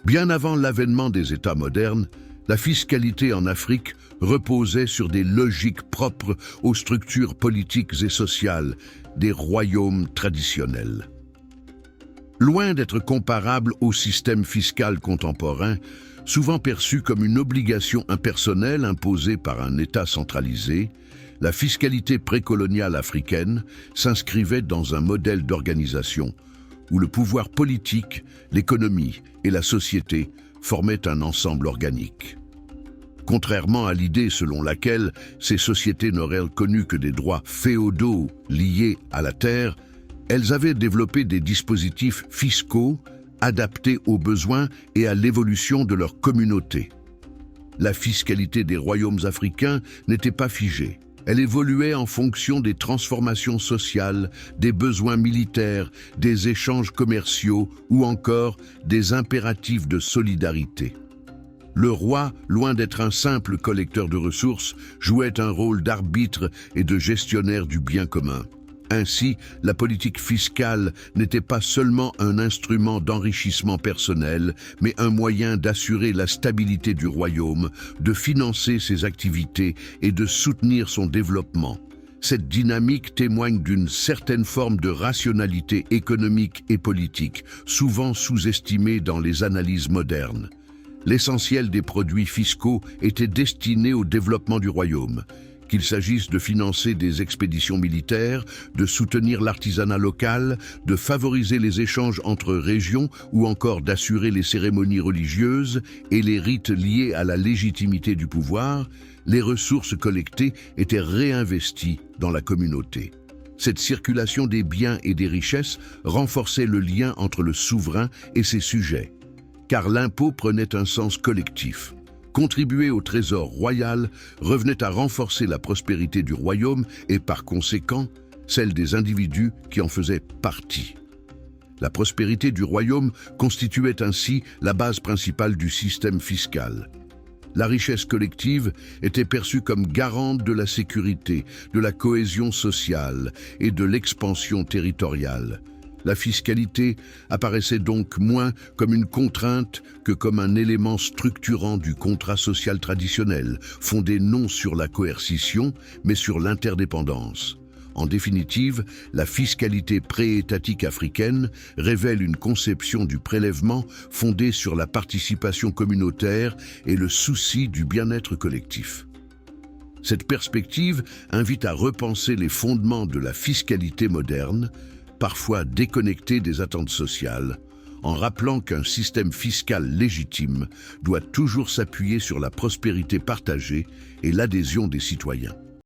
Bien avant l'avènement des États modernes, la fiscalité en Afrique reposait sur des logiques propres aux structures politiques et sociales des royaumes traditionnels. Loin d'être comparable au système fiscal contemporain, souvent perçu comme une obligation impersonnelle imposée par un État centralisé, la fiscalité précoloniale africaine s'inscrivait dans un modèle d'organisation où le pouvoir politique, l'économie et la société formaient un ensemble organique. Contrairement à l'idée selon laquelle ces sociétés n'auraient connu que des droits féodaux liés à la terre, elles avaient développé des dispositifs fiscaux adaptés aux besoins et à l'évolution de leur communauté. La fiscalité des royaumes africains n'était pas figée. Elle évoluait en fonction des transformations sociales, des besoins militaires, des échanges commerciaux ou encore des impératifs de solidarité. Le roi, loin d'être un simple collecteur de ressources, jouait un rôle d'arbitre et de gestionnaire du bien commun. Ainsi, la politique fiscale n'était pas seulement un instrument d'enrichissement personnel, mais un moyen d'assurer la stabilité du royaume, de financer ses activités et de soutenir son développement. Cette dynamique témoigne d'une certaine forme de rationalité économique et politique, souvent sous-estimée dans les analyses modernes. L'essentiel des produits fiscaux était destiné au développement du royaume. Qu'il s'agisse de financer des expéditions militaires, de soutenir l'artisanat local, de favoriser les échanges entre régions ou encore d'assurer les cérémonies religieuses et les rites liés à la légitimité du pouvoir, les ressources collectées étaient réinvesties dans la communauté. Cette circulation des biens et des richesses renforçait le lien entre le souverain et ses sujets, car l'impôt prenait un sens collectif. Contribuer au trésor royal revenait à renforcer la prospérité du royaume et par conséquent, celle des individus qui en faisaient partie. La prospérité du royaume constituait ainsi la base principale du système fiscal. La richesse collective était perçue comme garante de la sécurité, de la cohésion sociale et de l'expansion territoriale. La fiscalité apparaissait donc moins comme une contrainte que comme un élément structurant du contrat social traditionnel, fondé non sur la coercition, mais sur l'interdépendance. En définitive, la fiscalité pré-étatique africaine révèle une conception du prélèvement fondée sur la participation communautaire et le souci du bien-être collectif. Cette perspective invite à repenser les fondements de la fiscalité moderne, parfois déconnecté des attentes sociales, en rappelant qu'un système fiscal légitime doit toujours s'appuyer sur la prospérité partagée et l'adhésion des citoyens.